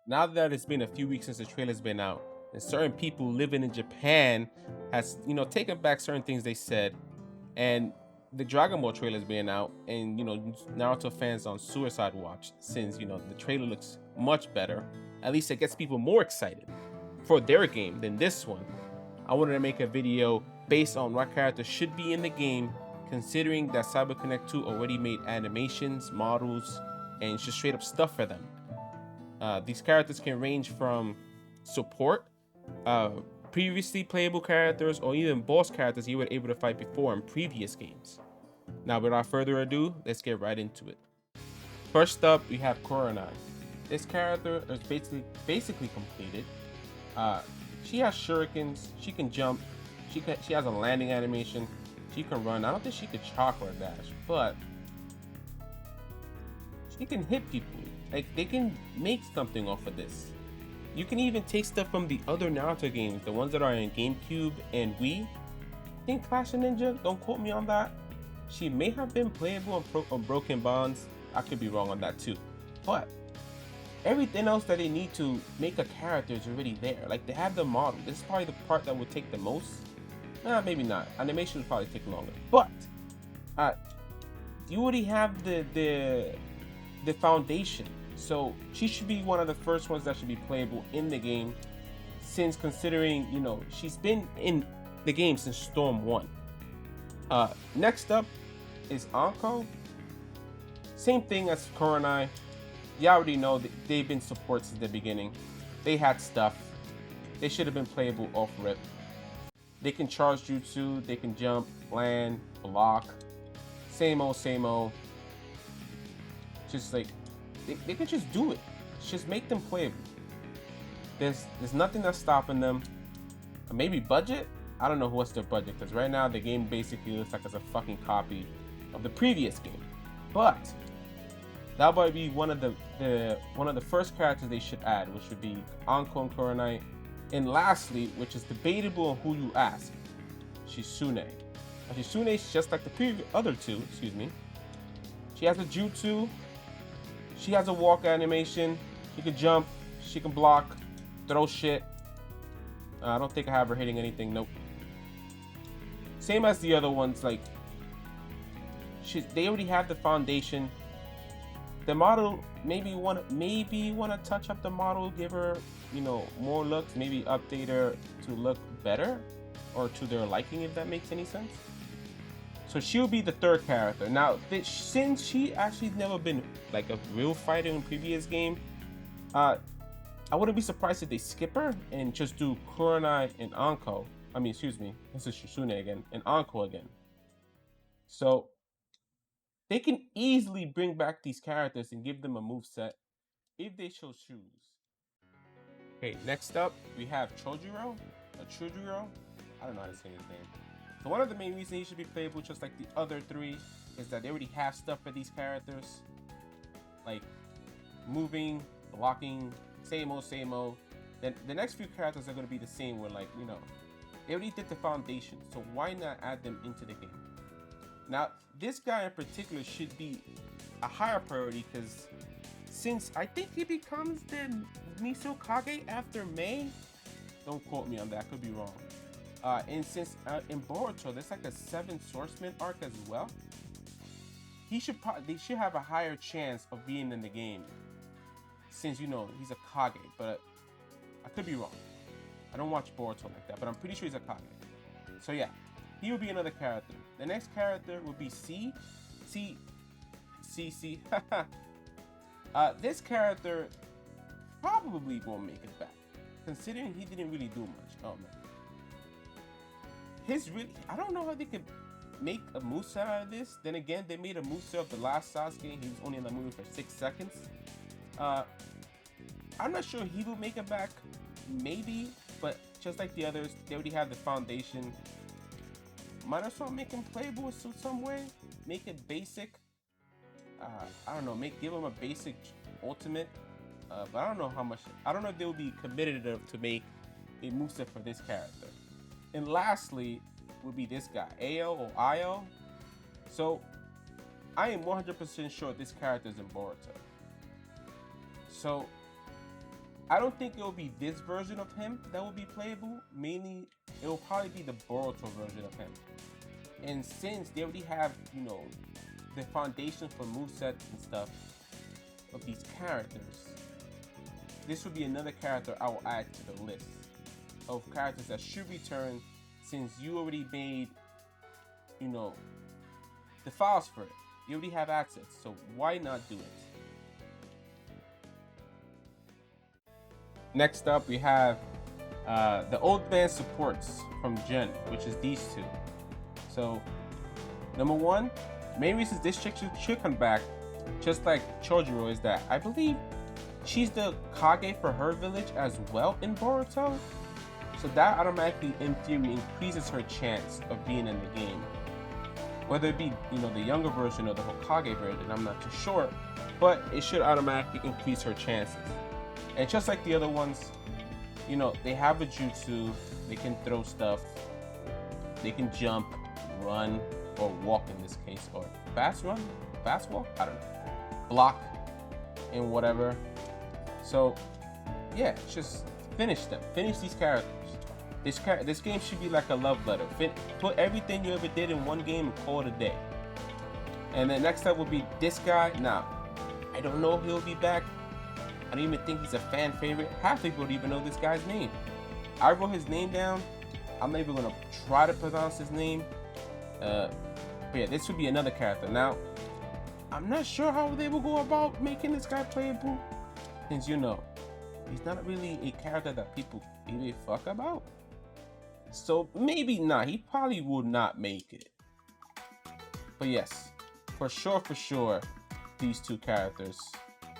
Now that it's been a few weeks since the trailer's been out, and certain people living in Japan has, taken back certain things they said, and the Dragon Ball trailer's been out, and Naruto fans on suicide watch since the trailer looks much better. At least it gets people more excited for their game than this one. I wanted to make a video based on what characters should be in the game, considering that CyberConnect 2 already made animations, models, and just straight up stuff for them. These characters can range from support, uh, previously playable characters, or even boss characters you were able to fight before in previous games. Now, without further ado, let's get right into it. First up, we have Kurenai. This character is basically completed. Uh, she has shurikens. She can jump. She has a landing animation. She can run. I don't think she could chakra dash, but she can hit people. Like, they can make something off of this. You can even take stuff from the other Naruto games, the ones that are in GameCube and Wii. I think Clash of Ninja, don't quote me on that. She may have been playable on Broken Bonds. I could be wrong on that too. But everything else that they need to make a character is already there. Like, they have the model. This is probably the part that would take the most. Maybe not. Animation would probably take longer. But you already have the foundation. So she should be one of the first ones that should be playable in the game, since considering she's been in the game since Storm 1. Next up is Anko. Same thing as Kurenai. You already know that they've been support since the beginning. They had stuff. They should have been playable off rip. They can charge jutsu, they can jump, land, block. Same old, same old. Just like they can just do it. Just make them playable. There's nothing that's stopping them. Maybe budget? I don't know what's their budget, because right now the game basically looks like it's a fucking copy of the previous game. But that might be one of the first characters they should add, which would be Anko and Kurenai. And lastly, which is debatable on who you ask, Shizune. Now, Shizune is just like the other two, excuse me. She has a jutsu. She has a walk animation. She can jump. She can block. Throw shit. I don't think I have her hitting anything. Nope. Same as the other ones. Like, they already have the foundation. The model, maybe you want to touch up the model, give her more looks, maybe update her to look better or to their liking, if that makes any sense. So she'll be the third character. Now, since she actually never been like a real fighter in previous game, I wouldn't be surprised if they skip her and just do Kurenai and Anko. I mean, excuse me, this is Shizune again, and Anko again. So they can easily bring back these characters and give them a move set if they so choose. Okay, next up we have Chojuro. I don't know how to say his name. So one of the main reasons he should be playable, just like the other three, is that they already have stuff for these characters, like moving, blocking, same old, same old. Then the next few characters are going to be the same, where they already did the foundation, so why not add them into the game? Now, this guy in particular should be a higher priority, because since I think he becomes the Miso Kage after May, don't quote me on that, I could be wrong. And since in Boruto, there's like a 7 Swordsmen arc as well, they should have a higher chance of being in the game, since he's a Kage, but I could be wrong. I don't watch Boruto like that, but I'm pretty sure he's a Kage. So yeah, he will be another character. The next character will be C. This character probably won't make it back, considering he didn't really do much. Oh man. I don't know how they could make a moveset out of this. Then again, they made a moveset of the last Sasuke. He was only in the movie for 6 seconds. I'm not sure he will make it back. Maybe, but just like the others, they already have the foundation. Might as well make him playable in some way. Make it basic. I don't know. Give him a basic ultimate. But I don't know how much. I don't know if they will be committed enough to make a moveset for this character. And lastly, would be this guy, Ao or Io. So I am 100% sure this character is in Boruto. So I don't think it will be this version of him that will be playable. Mainly, it will probably be the Boruto version of him. And since they already have, you know, the foundation for movesets and stuff of these characters, this would be another character I will add to the list of characters that should return, since you already made, you know, the files for it. You already have access, so why not do it? Next up, we have the old man supports from Gen, which is these two. So, number one, main reason this chick should come back, just like Chojuro, is that I believe she's the Kage for her village as well in Boruto. So that automatically, in theory, increases her chance of being in the game. Whether it be, you know, the younger version or the Hokage version, I'm not too sure, but it should automatically increase her chances. And just like the other ones, you know, they have a jutsu, they can throw stuff, they can jump, run, or walk in this case, or fast run, fast walk, I don't know, block, and whatever. So, yeah, just finish them, finish these characters. This game should be like a love letter. Put everything you ever did in one game and call it a day. And then next up will be this guy. Now, I don't know if he'll be back. I don't even think he's a fan favorite. Half people don't even know this guy's name. I wrote his name down. I'm not even gonna try to pronounce his name. But yeah, this would be another character. Now, I'm not sure how they will go about making this guy playable, since, you know, he's not really a character that people give a fuck about. So maybe not. He probably will not make it. But yes, for sure, these two characters,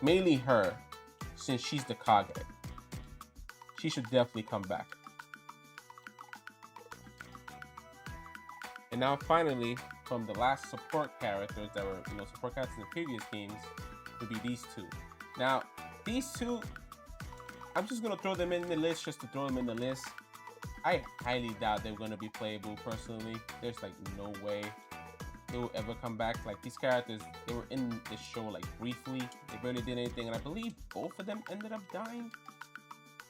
mainly her, since she's the Kage, she should definitely come back. And now finally, from the last support characters that were, you know, support characters in the previous games, would be these two. Now, these two, I'm just gonna throw them in the list just to throw them in the list. I highly doubt they're gonna be playable personally. There's like no way they will ever come back. Like, these characters, they were in the show like briefly. They barely did anything, and I believe both of them ended up dying.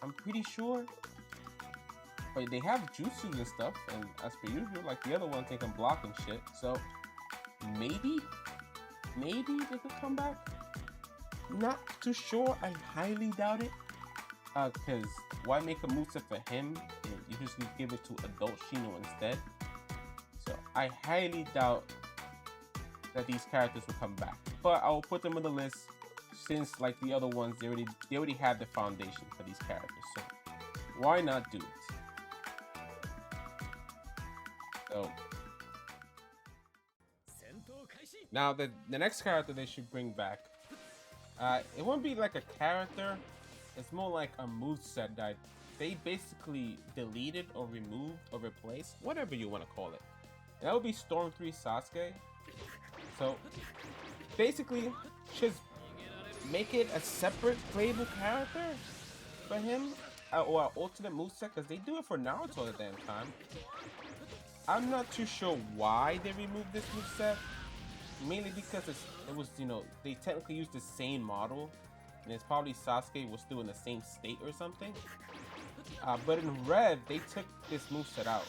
I'm pretty sure. But they have jutsus and stuff, and as per usual, like the other ones, they can block and shit. So maybe they could come back. Not too sure. I highly doubt it. Because why make a moveset for him and you just give it to adult Shino instead? So I highly doubt that these characters will come back. But I will put them on the list, since like the other ones, they already have the foundation for these characters. So why not do it? So now the next character they should bring back, it won't be like a character. It's more like a moveset that they basically deleted or removed or replaced, whatever you want to call it. And that would be Storm 3 Sasuke. So basically, just make it a separate playable character for him, or an alternate moveset, because they do it for Naruto all the damn time. I'm not too sure why they removed this moveset. Mainly because it was, you know, they technically used the same model. And it's probably Sasuke was still in the same state or something. But in Red, they took this moveset out.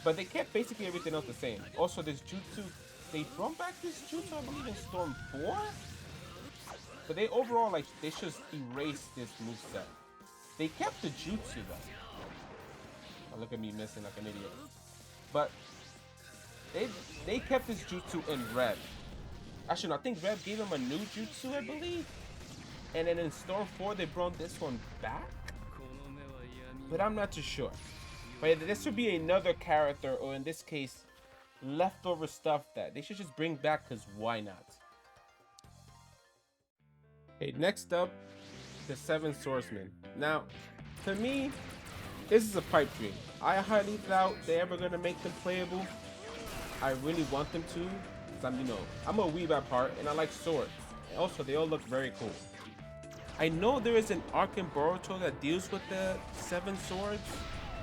But they kept basically everything else the same. Also, this jutsu, they brought back this jutsu, I believe, in Storm 4? But they overall, like, they just erased this moveset. They kept the jutsu, though. Oh, look at me missing like an idiot. But they kept this jutsu in Red. Actually, no, I think Red gave him a new jutsu, I believe. And then in Storm 4, they brought this one back. But I'm not too sure. But this would be another character, or in this case, leftover stuff that they should just bring back, because why not? Okay, next up, the 7 Swordsmen. Now, to me, this is a pipe dream. I highly doubt they're ever going to make them playable. I really want them to. I'm a weeb at heart, and I like swords. And also, they all look very cool. I know there is an arc in Boruto that deals with the 7 swords.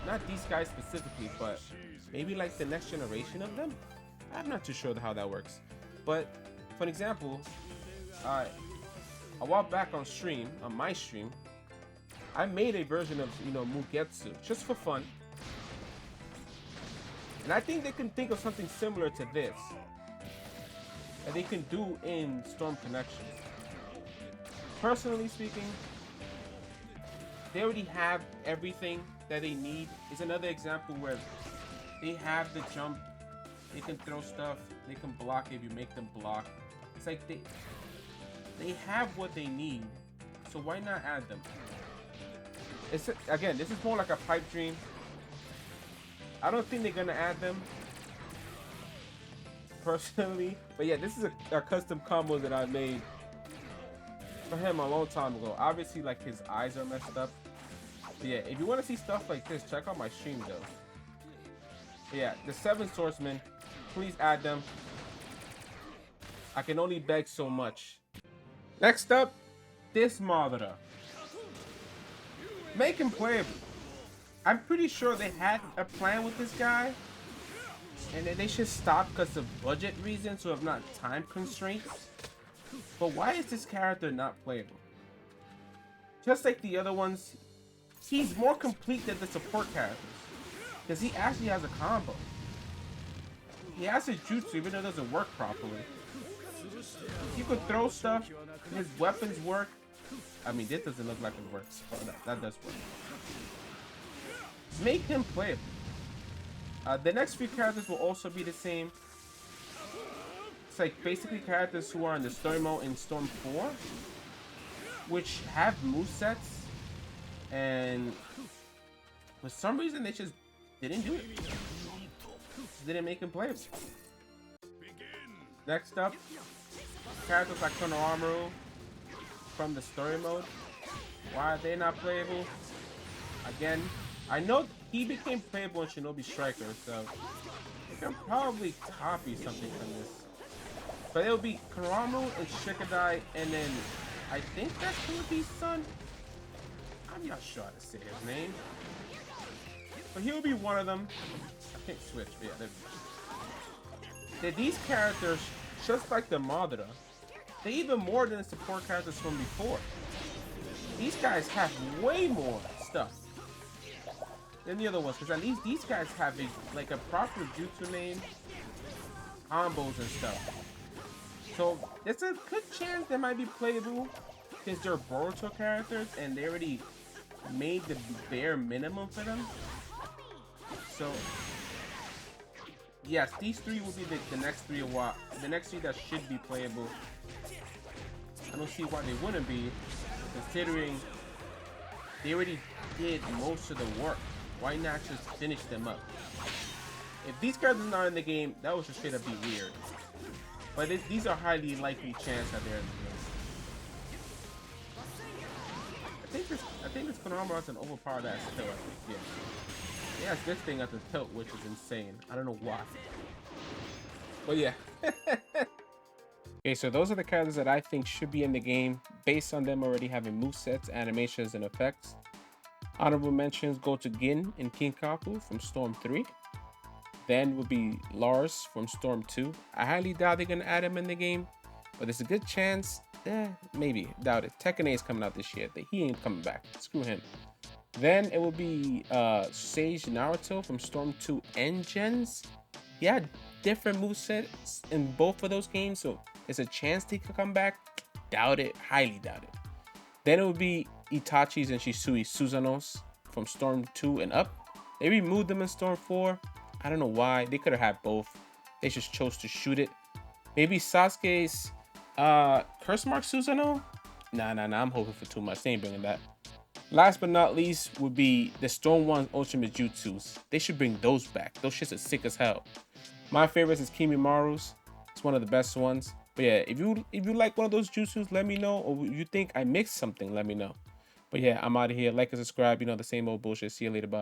Not these guys specifically, but maybe like the next generation of them? I'm not too sure how that works. But, for an example, a while back on stream, on my stream, I made a version of, Mugetsu, just for fun. And I think they can think of something similar to this that they can do in Storm Connection. Personally speaking, they already have everything that they need. It's another example where they have the jump, they can throw stuff, they can block if you make them block. It's like they have what they need, so why not add them? It's, again, this is more like a pipe dream. I don't think they're gonna add them personally, but yeah, this is a custom combo that I made for him a long time ago. Obviously, like, his eyes are messed up. But yeah, if you want to see stuff like this, check out my stream though. But yeah, the 7 Swordsmen, please add them. I can only beg so much. Next up, this Madara. Make him playable. I'm pretty sure they had a plan with this guy, and then they should stop because of budget reasons or if not time constraints. But why is this character not playable? Just like the other ones, he's more complete than the support characters because he actually has a combo. He has his jutsu even though it doesn't work properly. He could throw stuff, his weapons work. I mean, this doesn't look like it works, but that does work. Make him playable. The next few characters will also be the same. It's like basically characters who are in the story mode in Storm 4, which have movesets, and for some reason they just didn't do it. Didn't make him playable. Next up, characters like Konohamaru from the story mode. Why are they not playable? Again, I know he became playable in Shinobi Striker, so you can probably copy something from this. But it'll be Konohamaru and Shikadai, and then I think that's Kumabi's son. I'm not sure how to say his name. But he'll be one of them. I can't switch, but yeah, these characters, just like the Madara, they're even more than the support characters from before. These guys have way more stuff than the other ones, because at least these guys have a proper jutsu name, combos and stuff. So there's a good chance they might be playable since they're Boruto characters and they already made the bare minimum for them. So yes, these three will be the next three that should be playable. I don't see why they wouldn't be, considering they already did most of the work. Why not just finish them up? If these characters are not in the game, that would just straight up be weird. But these are highly likely chance that they're in the game. I think this Konohamaru has an overpowered ass tilt. Yeah. He has this thing at the tilt, which is insane. I don't know why. But yeah. Okay, so those are the characters that I think should be in the game based on them already having movesets, animations, and effects. Honorable mentions go to Gin and Kinkaku from Storm 3. Then would be Lars from Storm 2. I highly doubt they're gonna add him in the game, but there's a good chance. Maybe, doubt it. Tekken is coming out this year. He ain't coming back. Screw him. Then it will be Sage Naruto from Storm 2 and Gens. He had different movesets in both of those games, so there's a chance they could come back. Doubt it. Highly doubt it. Then it would be Itachi's and Shisui Susanos from Storm 2 and up. They removed them in Storm 4. I don't know why. They could have had both. They just chose to shoot it. Maybe Sasuke's Curse Mark Susanoo? Nah. I'm hoping for too much. They ain't bringing that. Last but not least would be the Storm 1 Ultimate Jutsus. They should bring those back. Those shits are sick as hell. My favorites is Kimimaru's. It's one of the best ones. But yeah, if you like one of those jutsus, let me know. Or you think I mixed something, let me know. But yeah, I'm out of here. Like and subscribe. You know, the same old bullshit. See you later. Bye.